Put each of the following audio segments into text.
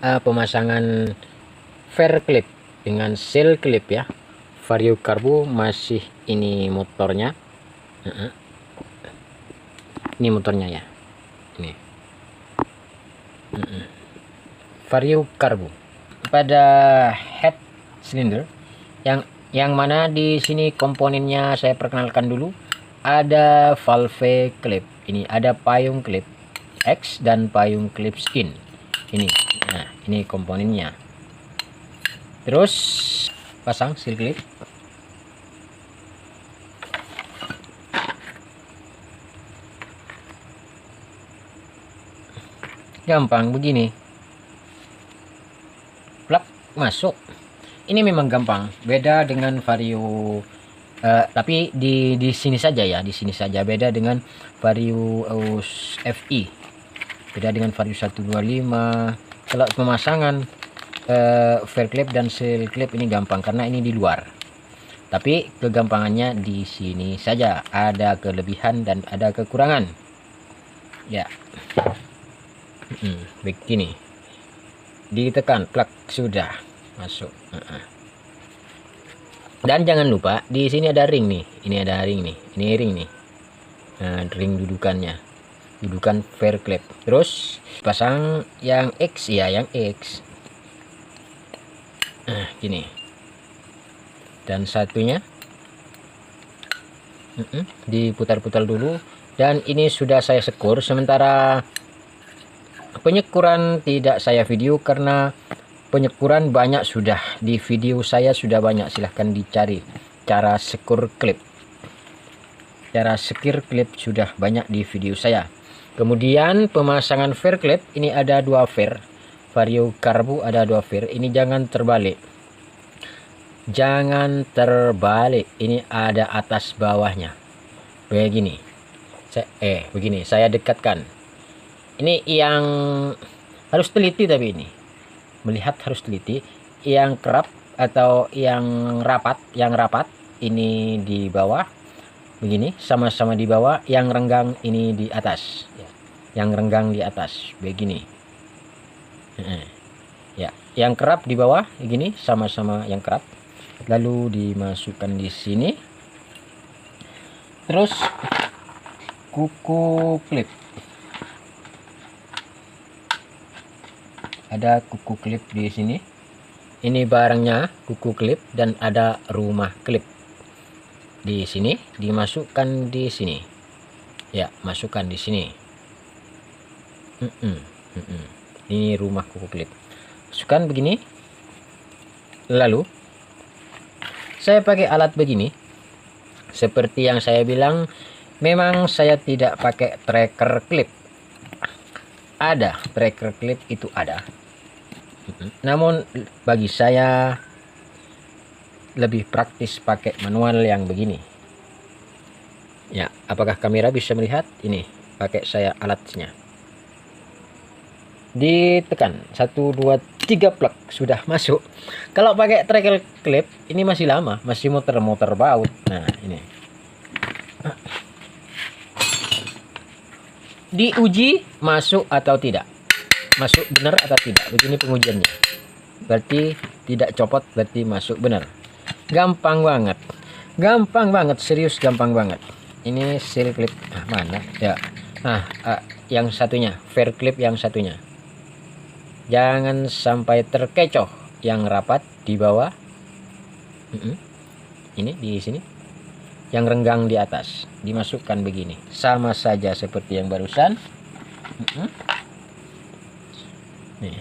pemasangan fair clip dengan seal clip ya. Vario Carbo masih ini motornya. Ini motornya ya. Ini. Vario Carbo. Pada head cylinder yang mana di sini komponennya saya perkenalkan dulu. Ada valve clip. Ini ada payung clip X dan payung clip skin. Ini. Nah, ini komponennya. Terus pasang seal clip. Gampang begini. Plug masuk. Ini memang gampang. Beda dengan Vario tapi di sini saja ya, di sini saja beda dengan Vario FI. Beda dengan Vario 125. Kalau pemasangan fair clip dan seal clip ini gampang karena ini di luar. Tapi kegampangannya di sini saja, ada kelebihan dan ada kekurangan. Ya. Begini. Ditekan plug sudah masuk. Dan jangan lupa di sini ada ring nih. Ini ada ring nih. Ini ring nih. Nah, ring dudukannya. Dudukan fair clip. Terus pasang yang X ya, yang X. Nah, gini. Dan satunya diputar-putar dulu. Dan ini sudah saya sekur. Sementara penyekuran tidak saya video karena penyekuran banyak sudah di video saya, sudah banyak. Silahkan dicari cara sekur klip. Cara sekir klip sudah banyak di video saya. Kemudian pemasangan fair clip, ini ada dua fair. Vario Carbo ada dua fair. Ini jangan terbalik. Jangan terbalik. Ini ada atas bawahnya. Begini. Begini saya dekatkan. Ini yang harus teliti, tapi ini melihat harus teliti. Yang kerap atau yang rapat ini di bawah begini, sama-sama di bawah. Yang renggang ini di atas ya. Yang renggang di atas begini ya. Yang kerap di bawah begini, sama-sama yang kerap. Lalu dimasukkan di sini. Terus kuku klip, ada kuku klip di sini. Ini barangnya kuku klip dan ada rumah klip di sini. Dimasukkan di sini ya, masukkan di sini. Ini rumah kuku klip, masukkan begini. Lalu saya pakai alat begini. Seperti yang saya bilang, memang saya tidak pakai tracker clip. Ada tracker clip, itu ada. Namun bagi saya lebih praktis pakai manual yang begini. Ya, apakah kamera bisa melihat? Ini pakai saya alatnya. Ditekan 1 2 3 plug sudah masuk. Kalau pakai tracker clip ini masih lama, masih muter-muter baut. Nah, ini. Diuji masuk atau tidak. Masuk benar atau tidak, begini pengujiannya. Berarti tidak copot, berarti masuk benar. Gampang banget, gampang banget, serius gampang banget. Ini seal clip mana ya. Yang satunya fair clip, yang satunya jangan sampai terkecoh. Yang rapat di bawah ini di sini, yang renggang di atas dimasukkan begini, sama saja seperti yang barusan. Nih,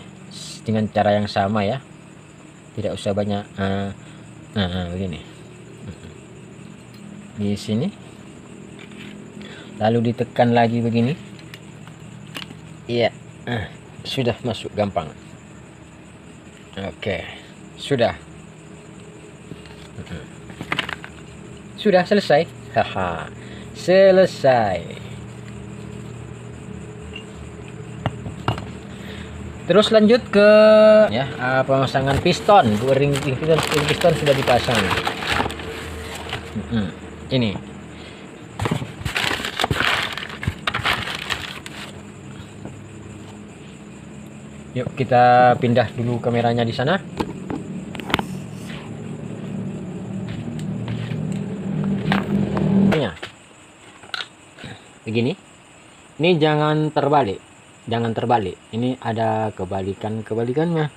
dengan cara yang sama ya, tidak usah banyak. Begini di sini, lalu ditekan lagi begini. Iya, sudah masuk, gampang. Oke, sudah selesai. Selesai. Terus lanjut ke ya, pemasangan piston. Ring piston sudah dipasang. Ini Yuk kita pindah dulu kameranya di sana. Begini, ini jangan terbalik, ini ada kebalikannya,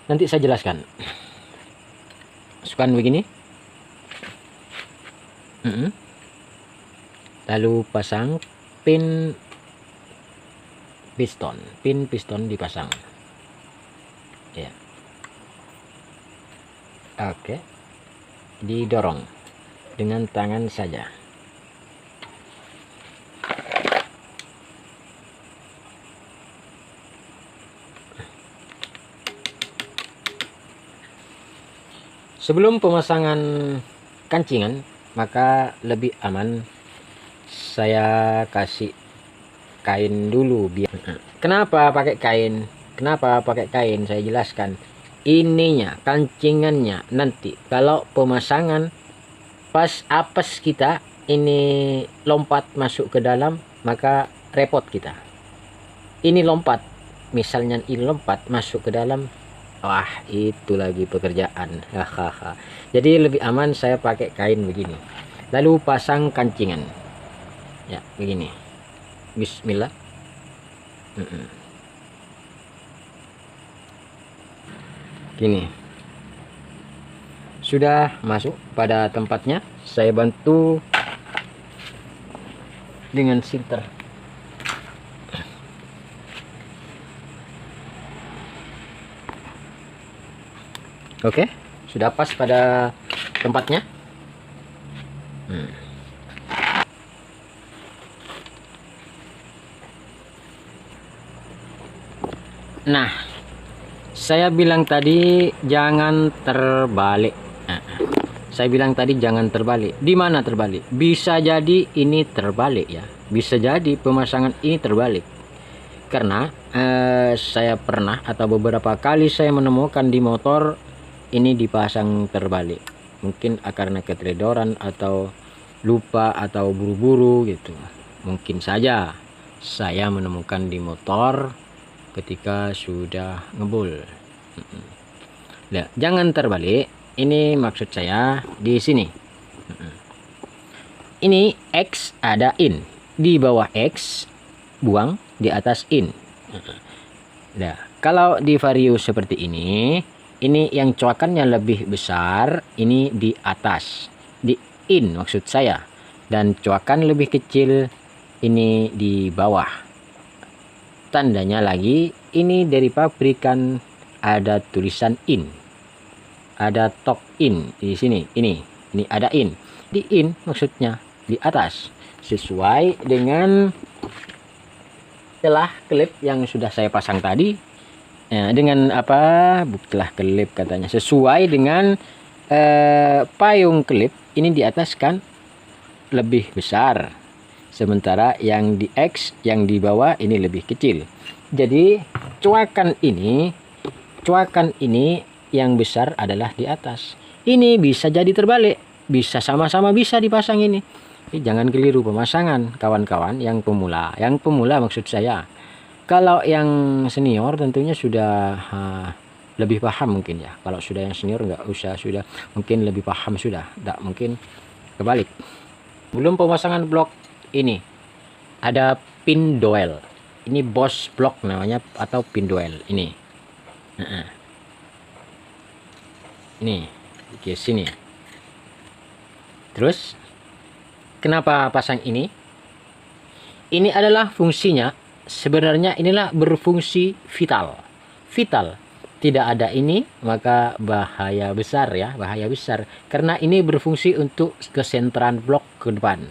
nanti saya jelaskan. Masukkan begini, lalu pasang pin piston dipasang ya. Oke, didorong dengan tangan saja. Sebelum pemasangan kancingan, maka lebih aman saya kasih kain dulu biar. Kenapa pakai kain? Saya jelaskan. Ininya, kancingannya nanti kalau pemasangan pas apes kita ini lompat masuk ke dalam, maka repot kita. Ini lompat, misalnya ini lompat masuk ke dalam, wah itu lagi pekerjaan. Jadi lebih aman saya pakai kain begini, lalu pasang kancingan ya begini. Bismillah. Gini, sudah masuk pada tempatnya. Saya bantu dengan sinter. Oke, sudah pas pada tempatnya. Nah, saya bilang tadi jangan terbalik. Saya bilang tadi jangan terbalik. Di mana terbalik? Bisa jadi ini terbalik ya. Bisa jadi pemasangan ini terbalik. Karena saya pernah atau beberapa kali saya menemukan di motor ini dipasang terbalik. Mungkin karena keteledoran atau lupa atau buru-buru gitu. Mungkin saja saya menemukan di motor ketika sudah ngebul. Nah, jangan terbalik. Ini maksud saya di sini. Ini X ada in, di bawah X buang, di atas in. Nah, kalau di Vario seperti ini yang coakannya lebih besar, ini di atas, di in maksud saya, dan coakan lebih kecil ini di bawah. Tandanya lagi ini dari pabrikan ada tulisan in, ada top in di sini. Ini ada in, di in maksudnya di atas, sesuai dengan telah klip yang sudah saya pasang tadi. Dengan apa, telah klip katanya, sesuai dengan payung klip ini di atas kan lebih besar, sementara yang di X yang di bawah ini lebih kecil. Jadi coakan ini yang besar adalah di atas. Ini bisa jadi terbalik, bisa sama-sama bisa dipasang ini. Jangan keliru pemasangan kawan-kawan yang pemula maksud saya. Kalau yang senior tentunya sudah lebih paham mungkin ya. Kalau sudah yang senior nggak usah, sudah mungkin lebih paham sudah, tidak mungkin kebalik. Belum pemasangan blok ini ada pin doel. Ini Bosch block namanya atau pin doel ini. Ini ke sini. Terus kenapa pasang ini? Ini adalah fungsinya. Sebenarnya inilah berfungsi vital. Tidak ada ini maka bahaya besar ya, bahaya besar. Karena ini berfungsi untuk kesentran blok ke depan.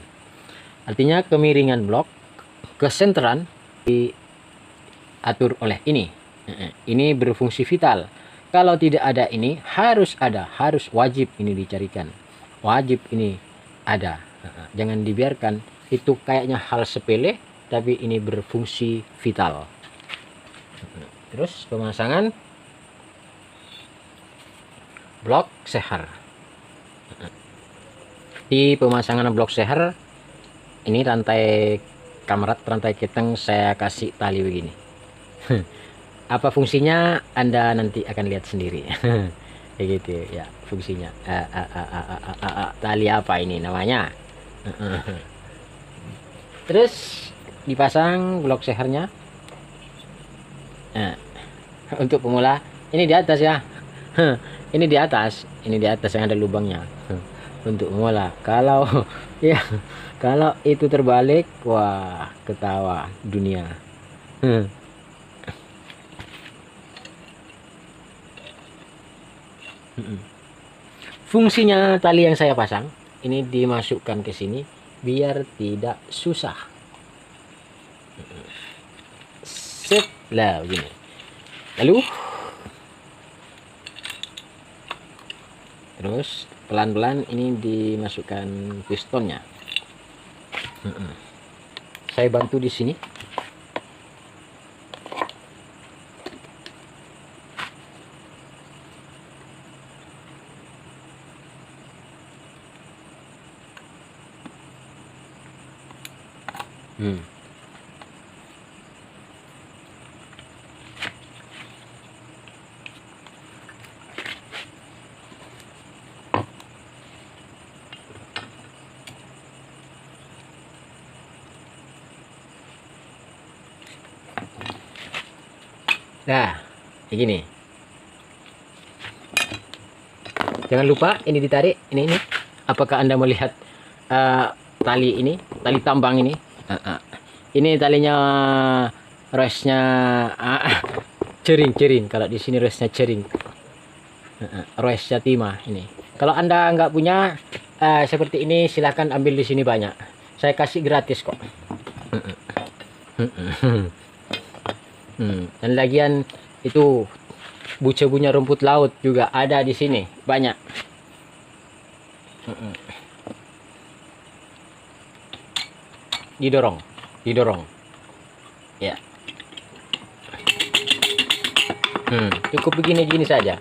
Artinya kemiringan blok, kesentran diatur oleh ini. Ini berfungsi vital. Kalau tidak ada ini harus wajib ini dicarikan. Wajib ini ada. Jangan dibiarkan itu kayaknya hal sepele, tapi ini berfungsi vital. Terus pemasangan blok seher. Di pemasangan blok seher ini rantai kamrat, rantai keteng saya kasih tali begini. Apa fungsinya Anda nanti akan lihat sendiri. Kayak gitu ya fungsinya. Tali apa ini namanya? Terus dipasang blok sehernya. Nah, untuk pemula ini di atas ya. Ini di atas yang ada lubangnya. Untuk pemula. Kalau ya kalau itu terbalik, wah ketawa dunia. Fungsinya tali yang saya pasang ini dimasukkan ke sini biar tidak susah. Set lah begini. Lalu terus pelan-pelan ini dimasukkan pistonnya. Saya bantu di sini. Nah, begini. Jangan lupa ini ditarik, ini. Apakah Anda melihat tali ini, tali tambang ini? Ini talinya resnya cering. Kalau di sini resnya cering. Resnya timah ini. Kalau Anda nggak punya seperti ini, silahkan ambil di sini banyak. Saya kasih gratis kok. Dan lagian itu buca-bunya rumput laut juga ada di sini banyak. Didorong ya. Cukup begini saja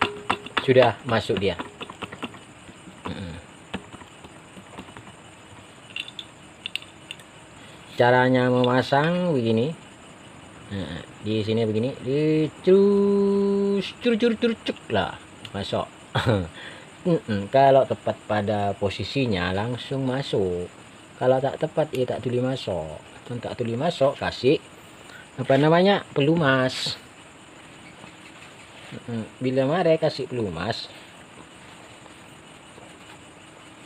sudah masuk dia. Caranya memasang begini. Nah, di sini begini, cuk lah masuk. Kalau tepat pada posisinya langsung masuk. Kalau tak tepat ya tak tuli masuk. Tak tuli masuk kasih apa namanya pelumas. Bila mare kasih pelumas,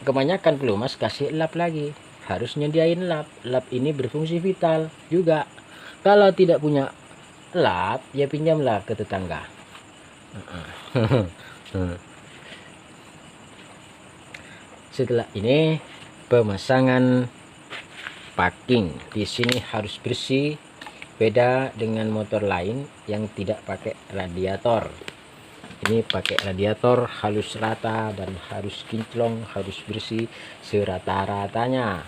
kebanyakan pelumas kasih lap lagi. Harus nyediain lap. Lap ini berfungsi vital juga. Kalau tidak punya lap, ya pinjamlah ke tetangga. Setelah ini pemasangan packing di sini harus bersih, beda dengan motor lain yang tidak pakai radiator. Ini pakai radiator halus rata dan harus kinclong, harus bersih serata-ratanya.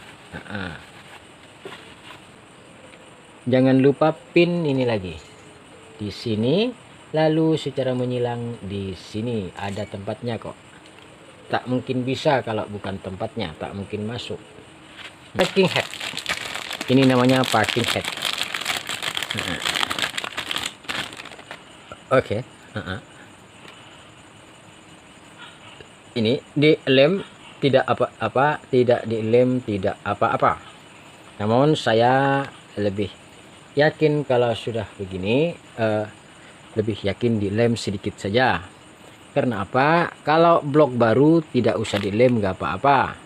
Jangan lupa pin ini lagi di sini, lalu secara menyilang di sini ada tempatnya kok. Tak mungkin bisa kalau bukan tempatnya, tak mungkin masuk. Packing head. Ini namanya packing head. Oke. Ini dilem tidak apa-apa, tidak dilem tidak apa-apa. Namun saya lebih yakin kalau sudah begini, lebih yakin dilem sedikit saja. Karena apa? Kalau blok baru tidak usah dilem, nggak apa-apa.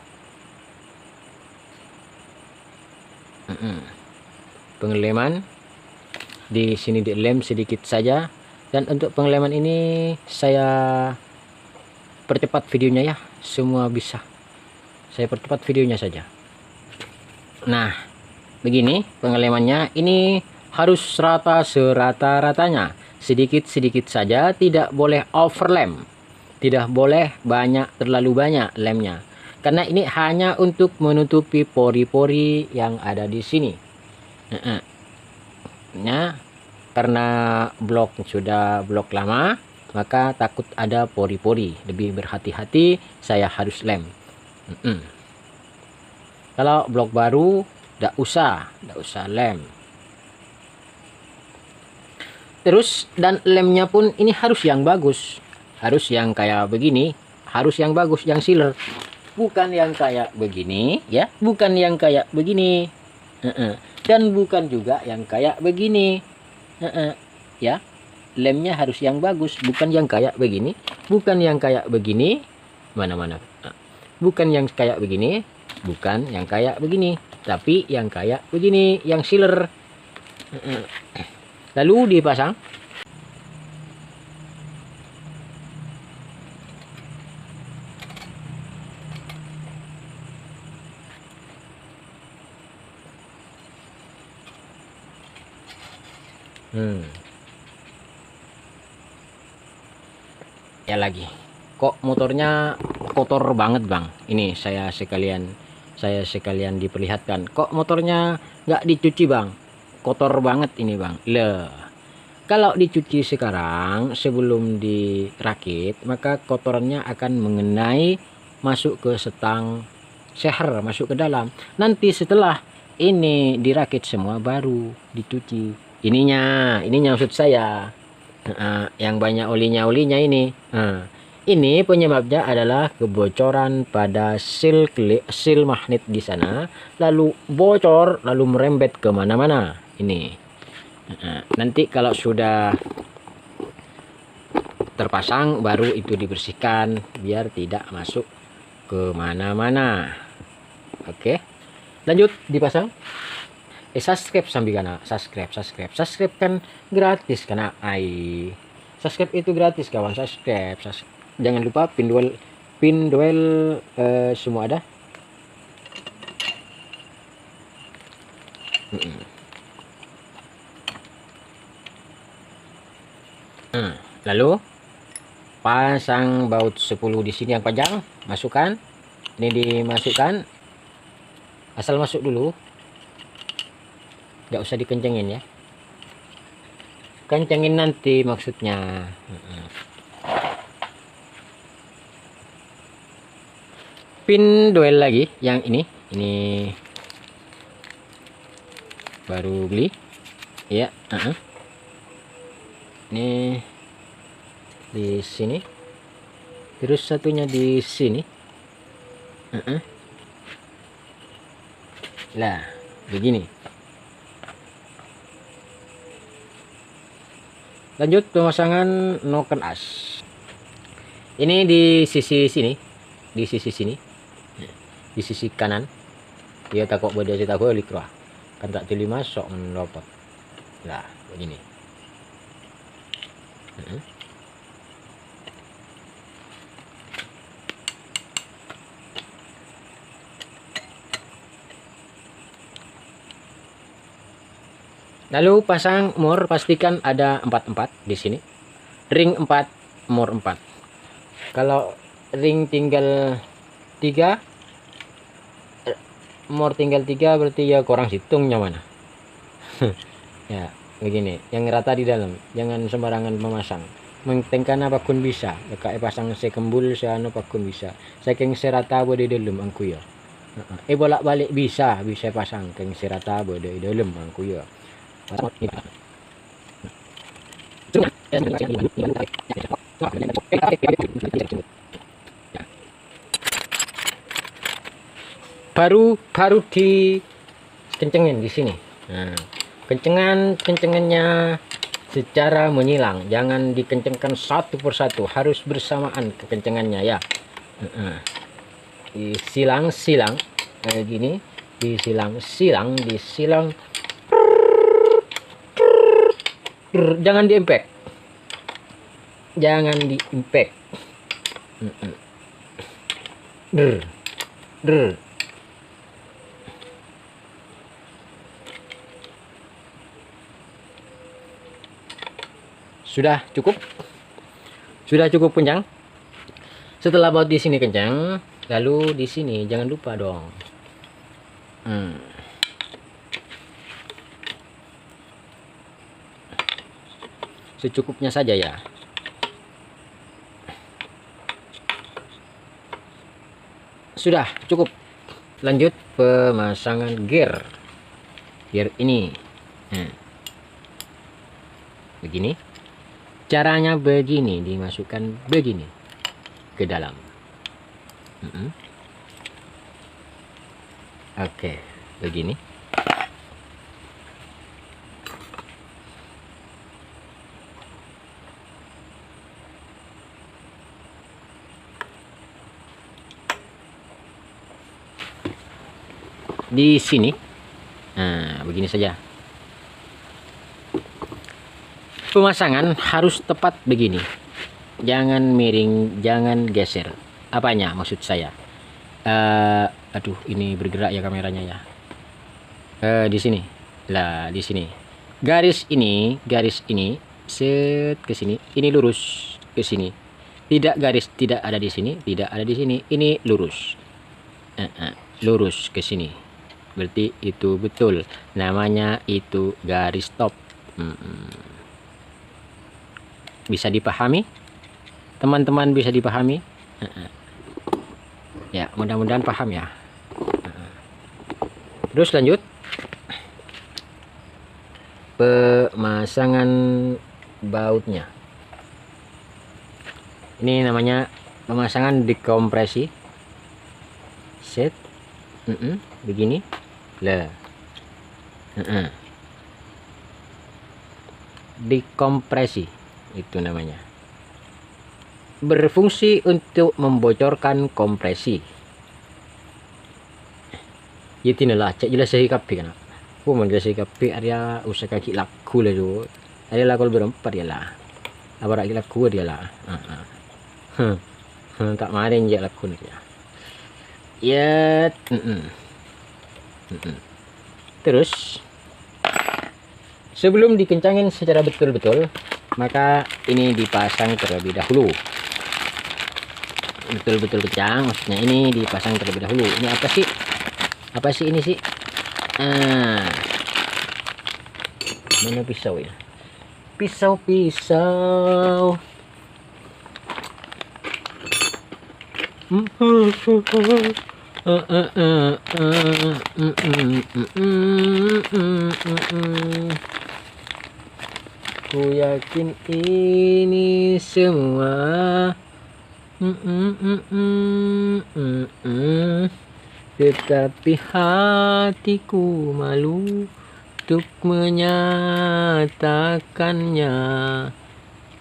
Pengeleman di sini dilem sedikit saja. Dan untuk pengeleman ini saya percepat videonya ya, semua bisa. Saya percepat videonya saja. Nah, begini pengelemannya, ini harus rata serata-ratanya. Sedikit-sedikit saja, tidak boleh overlem. Tidak boleh terlalu banyak lemnya. Karena ini hanya untuk menutupi pori-pori yang ada di sini. Nah, karena blok sudah blok lama, maka takut ada pori-pori. Lebih berhati-hati, saya harus lem. Kalau blok baru, tidak usah lem. Terus dan lemnya pun ini harus yang bagus, harus yang kayak begini, harus yang bagus, yang sealer, bukan yang kayak begini ya, bukan yang kayak begini. Dan bukan juga yang kayak begini. Ya, lemnya harus yang bagus, bukan yang kayak begini, bukan yang kayak begini, mana-mana. Bukan yang kayak begini, bukan yang kayak begini, tapi yang kayak begini, yang sealer. Lalu dipasang. Ya lagi. Kok motornya kotor banget, Bang? Ini saya sekalian diperlihatkan. Kok motornya nggak dicuci, Bang? Kotor banget ini, Bang. Kalau dicuci sekarang sebelum dirakit, maka kotorannya akan mengenai masuk ke setang seher, masuk ke dalam. Nanti setelah ini dirakit semua baru dicuci. Ininya maksud saya. Yang banyak olinya ini. Ini penyebabnya adalah kebocoran pada seal magnet di sana, lalu bocor, lalu merembet kemana-mana. Ini. Nanti kalau sudah terpasang baru itu dibersihkan biar tidak masuk kemana-mana. Oke, lanjut dipasang. Subscribe sambil kana subscribe kan gratis karena subscribe itu gratis kawan. Subscribe. Jangan lupa pin duel semua ada. Lalu pasang baut 10 di sini yang panjang, masukkan. Ini dimasukkan, asal masuk dulu. Nggak usah dikencengin ya, kencengin nanti maksudnya. Pin duel lagi yang ini baru beli ya. Ini di sini, terus satunya di sini. Lah begini. Lanjut pemasangan noken as. Ini di sisi sini, di sisi kanan. Dia takut beda saya takut likrah. Kan tak tili masuk melopot. Lah, begini. Lalu pasang mur, pastikan ada 44 di sini. Ring 4, mur 4. Kalau ring tinggal 3, mur tinggal 3 berarti ya kurang hitungnya mana. Ya, begini, yang rata di dalam. Jangan sembarangan memasang. Mengtengkan apa pun bisa. Dekat pasang sekembul seano apa pun bisa. Saking serata di dalam angku ya. Bolak-balik bisa pasang keng serata di dalam angku ya. Baru dikencengin di sini. Nah, kencengannya secara menyilang, jangan dikencengkan satu persatu, harus bersamaan kekencengannya ya. Disilang kayak gini, disilang. Jangan diimpact, sudah cukup kencang. Setelah baut di sini kencang, lalu di sini jangan lupa dong. Secukupnya saja ya. Sudah cukup. Lanjut pemasangan gear ini. begini. Caranya begini, dimasukkan begini ke dalam. Oke, begini. Di sini, nah begini saja. Pemasangan harus tepat begini, jangan miring, jangan geser. Apanya maksud saya? Aduh, ini bergerak ya kameranya ya. Di sini, lah di sini. Garis ini set ke sini. Ini lurus ke sini. Tidak garis, tidak ada di sini, tidak ada di sini. Ini lurus, lurus ke sini. Berarti itu betul. Namanya itu garis stop. Bisa dipahami? Teman-teman bisa dipahami? Ya, mudah-mudahan paham ya. Terus lanjut. Pemasangan bautnya. Ini namanya pemasangan dekompresi. Set. Begini. Lah. Dekompresi itu namanya. Berfungsi untuk membocorkan kompresi. Ya tinalah cek jelas saya kapi kan. Aku mau jelas saya kapi area usah kaki laku lah tu. Area laku berempat dia lah. Apa lagi laku dia lah. Tak marin je laku ni ya. Ya. Terus sebelum dikencangin secara betul-betul, maka ini dipasang terlebih dahulu. Betul-betul kencang, maksudnya ini dipasang terlebih dahulu. Ini apa sih? Apa sih ini sih? Mana pisau ya? Pisau. Ku yakin ini semua tetapi hatiku malu untuk menyatakannya.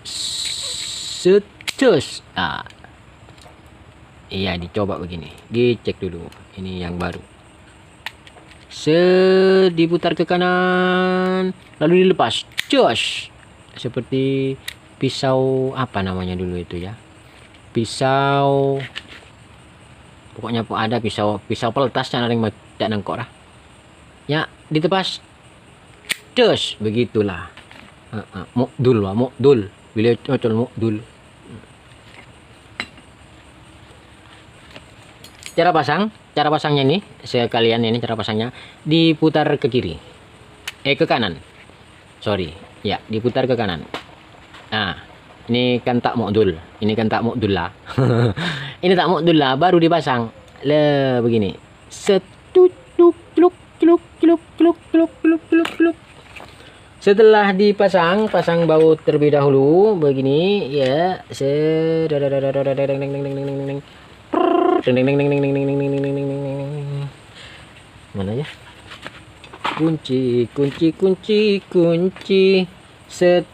Setus. Iya, dicoba begini, dicek dulu. Ini yang baru. Diputar ke kanan, lalu dilepas. Jos. Seperti pisau apa namanya dulu itu ya? Pisau. Pokoknya ada pisau peletas yang ada nangkok lah. Ya, ditepas. Jos, begitulah. Mukdul. Bila cocol mukdul. Cara pasangnya ini sekalian, ini cara pasangnya diputar ke kiri, ke kanan, sorry ya, diputar ke kanan. Nah, ini kan tak modul, ini lah. Ini tak modul lah, baru dipasang le begini. Setelah dipasang, pasang baut terlebih dahulu begini ya. Mana ya? Kunci. Set.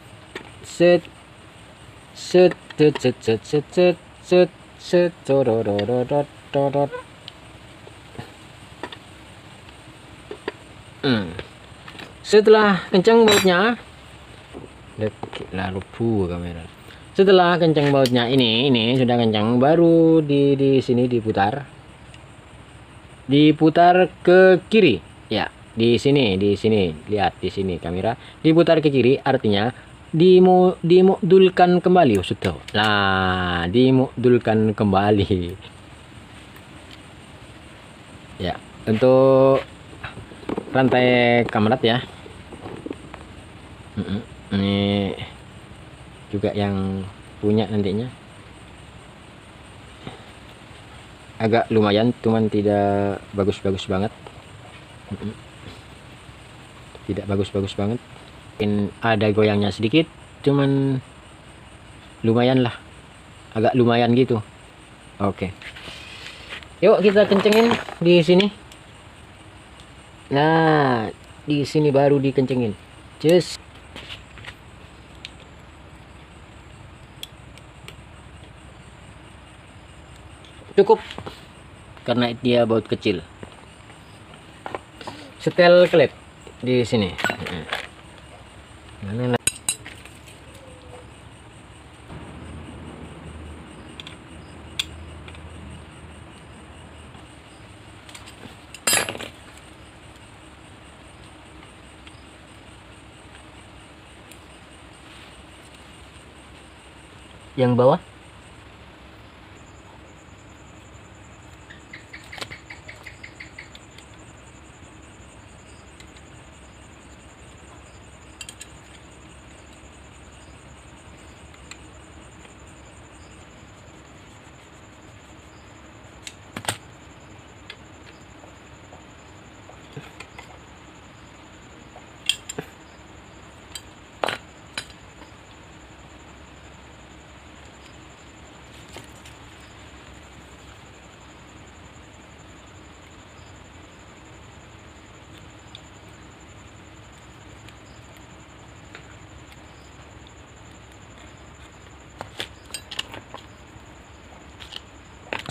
Setelah kencang bautnya, lalu kamera. Setelah kencang bautnya ini sudah kencang, baru di sini diputar ke kiri ya. Di sini lihat, di sini kamera diputar ke kiri, artinya dimodulkan kembali. Sudah lah, dimodulkan kembali ya. Untuk rantai kamrat ya, ini juga yang punya nantinya agak lumayan, cuman tidak bagus-bagus banget. Mungkin ada goyangnya sedikit, cuman lumayan lah, agak lumayan gitu. Oke, yuk kita kencengin di sini. Nah, di sini baru dikencengin. Just cukup karena dia baut kecil. Setel klep di sini. Mana yang bawah?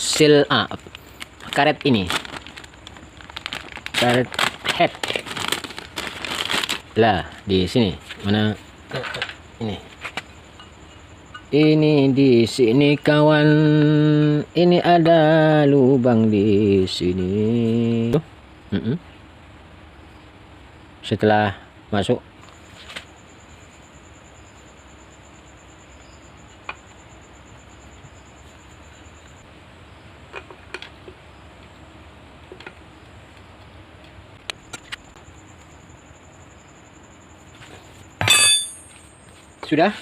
Seal karet ini, karet head lah di sini. Mana ini di sini kawan, ini ada lubang di sini. Setelah masuk sudah,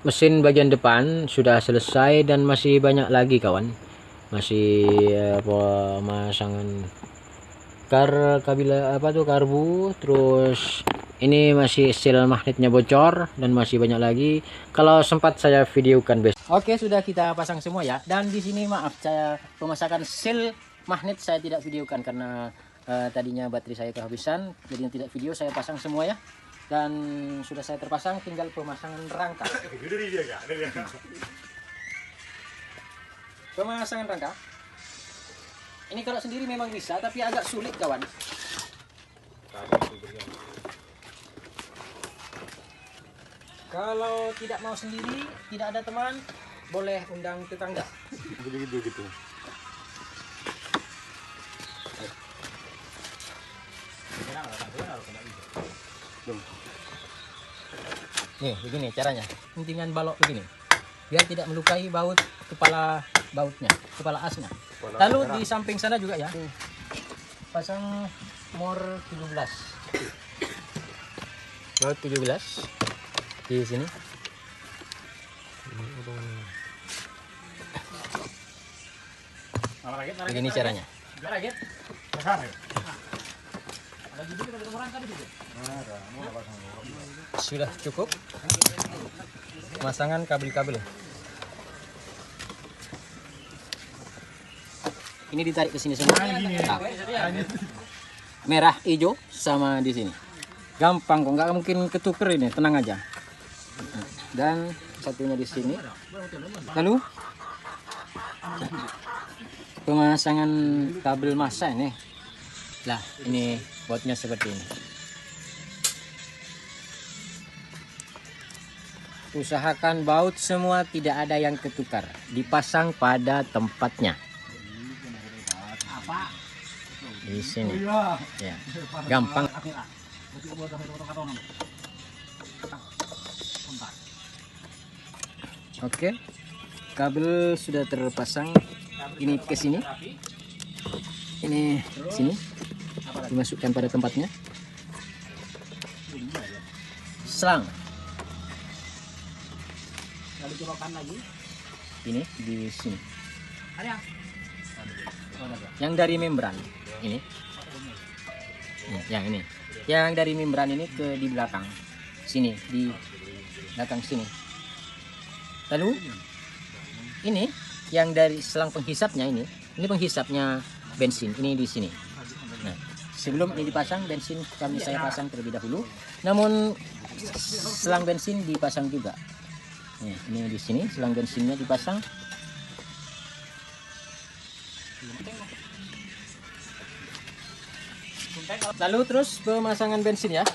mesin bagian depan sudah selesai dan masih banyak lagi kawan. Masih pemasangan karbu, terus ini masih seal magnetnya bocor dan masih banyak lagi. Kalau sempat saya videokan besok. Oke, sudah kita pasang semua ya. Dan di sini maaf, saya pemasangan seal magnet saya tidak videokan karena tadinya baterai saya kehabisan, jadi tidak video. Saya pasang semua ya. Dan sudah saya terpasang, tinggal pemasangan rangka. Pemasangan rangka ini kalau sendiri memang bisa, tapi agak sulit kawan. Kalau tidak mau sendiri, tidak ada teman, boleh undang tetangga. Gitu. Nih, begini caranya. Pentingan balok begini, biar tidak melukai baut kepala asnya. Lalu di samping sana juga ya, pasang mor 17. Baut 17 di sini. Begini caranya. Sudah cukup pemasangan kabel-kabel. Ini ditarik ke sini semua. Merah, hijau sama di sini. Gampang kok, nggak mungkin ketuker ini, tenang aja. Dan satunya di sini. Lalu pemasangan kabel massa ini. Lah, ini bautnya seperti ini. Usahakan baut semua tidak ada yang ketukar, dipasang pada tempatnya. Di sini. Ya, gampang. Oke. Kabel sudah terpasang. Ini ke sini. Ini sini. Dimasukkan pada tempatnya. Selang. Ini di sini. Yang dari membran ini. Yang ini. Yang dari membran ini ke di belakang. sini di belakang sini. Lalu ini yang dari selang penghisapnya ini penghisapnya bensin ini di sini. Nah, sebelum ini dipasang bensin saya pasang terlebih dahulu. Namun selang bensin dipasang juga. Nih, ini di sini selang bensinnya dipasang. Lalu terus pemasangan bensin ya.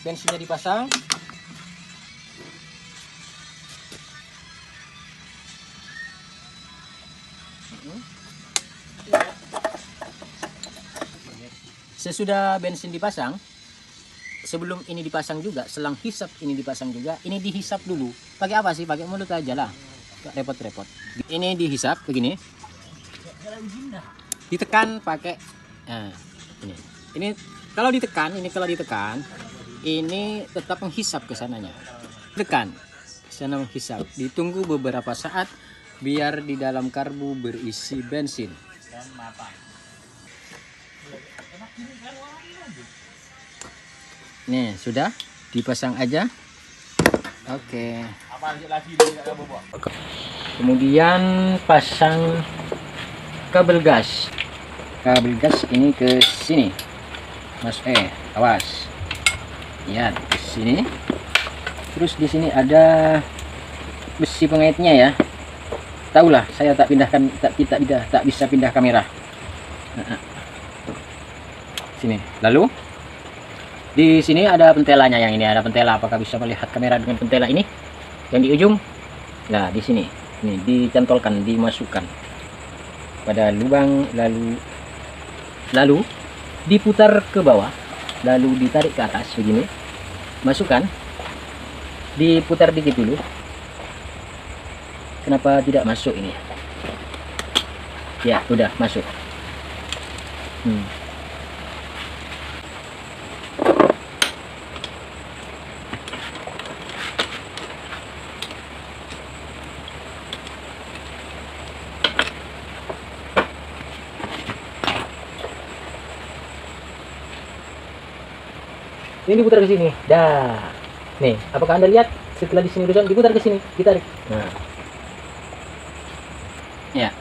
Bensinnya dipasang. Sesudah bensin dipasang, sebelum ini dipasang juga, selang hisap ini dipasang juga. Ini dihisap dulu. Pakai apa sih? Pakai mulut aja lah. Gak repot-repot. Ini dihisap begini. Ditekan pakai ini. Ini kalau ditekan, ini tetap menghisap ke sananya. Tekan. Sana menghisap. Ditunggu beberapa saat biar di dalam karbu berisi bensin. Nih, sudah dipasang aja. Oke. Kemudian pasang kabel gas. Kabel gas ini ke sini. Mas awas. Ya, di sini. Terus di sini ada besi pengaitnya ya. Tahulah, saya tak bisa pindah kamera. Sini. Lalu di sini ada pentelanya, yang ini ada pentela. Apakah bisa melihat kamera dengan pentela ini? Yang di ujung. Nah, di sini. Ini dicantolkan, dimasukkan pada lubang, lalu diputar ke bawah, lalu ditarik ke atas begini. Masukkan. Diputar dikit dulu. Kenapa tidak masuk ini? Ya, udah masuk. Ini diputar ke sini. Dah. Nih, apakah Anda lihat setelah di sini udah diputar ke sini, ditarik. Nah. Ya.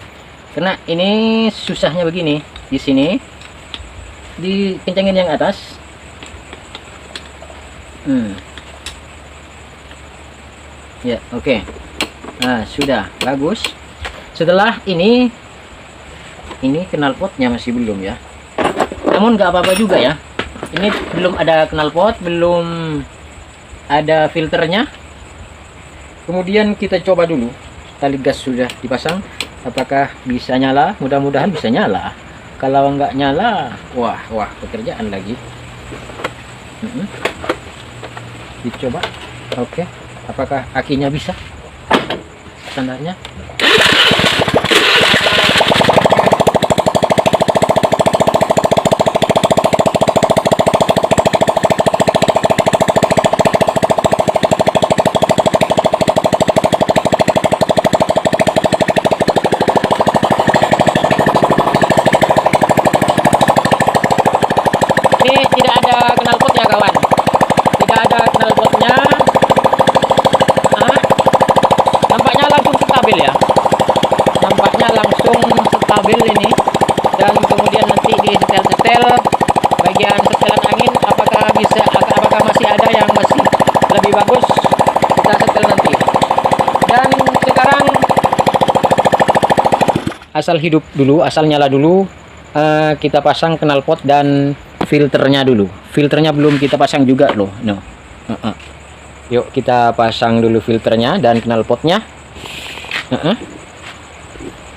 Karena ini susahnya begini. Di sini dikencengin yang atas. Ya, oke. Nah, sudah bagus. Setelah ini knalpotnya masih belum ya. Namun nggak apa-apa juga ya. Ini belum ada knalpot, belum ada filternya. Kemudian kita coba dulu. Tali gas sudah dipasang, apakah bisa nyala? Mudah-mudahan bisa nyala. Kalau nggak nyala, wah pekerjaan lagi. Dicoba. Oke. Apakah akinya bisa? Standarnya. Ini tidak ada knalpotnya kawan, tidak ada knalpotnya. Nampaknya langsung stabil ya, nampaknya langsung stabil ini. Dan kemudian nanti di setel bagian setelan angin, apakah masih ada yang masih lebih bagus, kita setel nanti. Dan sekarang asal hidup dulu, asal nyala dulu. Kita pasang knalpot dan filternya dulu. Filternya belum kita pasang juga loh. Yuk kita pasang dulu filternya dan knalpotnya.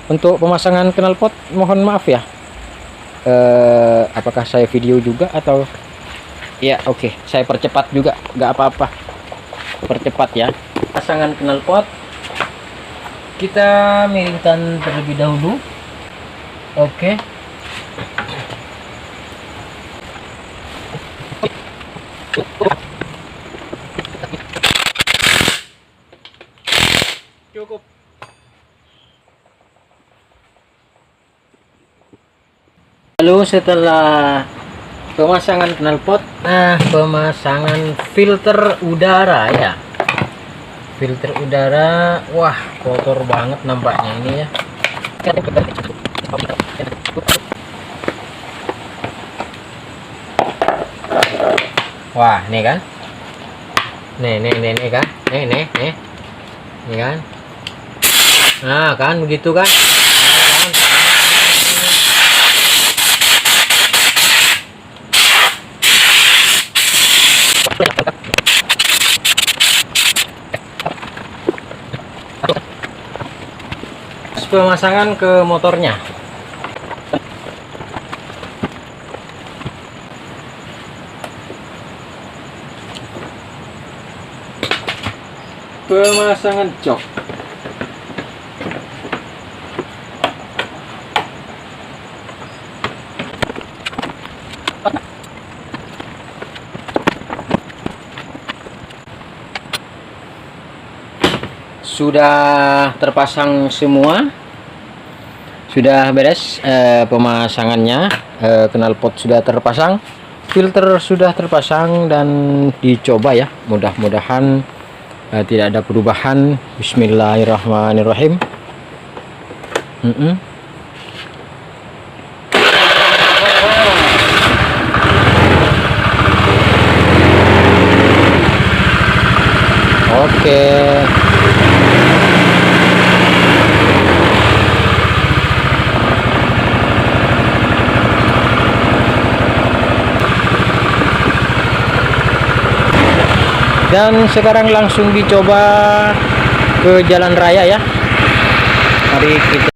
Untuk pemasangan knalpot mohon maaf ya. Apakah saya video juga atau ya? Oke, saya percepat juga, nggak apa-apa. Percepat ya. Pasangan knalpot kita miringkan terlebih dahulu. Oke. Cukup. Lalu setelah pemasangan knalpot. Nah, pemasangan filter udara ya. Filter udara, wah kotor banget nampaknya ini ya. Wah, nih kan. Nih kan. Nih kan. Nah, kan begitu kan. Pemasangan ke motornya. Pemasangan jok. Sudah terpasang semua. Sudah beres pemasangannya, knalpot sudah terpasang, filter sudah terpasang dan dicoba ya. Mudah-mudahan tidak ada perubahan. Bismillahirrahmanirrahim. Oke. Dan sekarang langsung dicoba ke jalan raya ya. Mari kita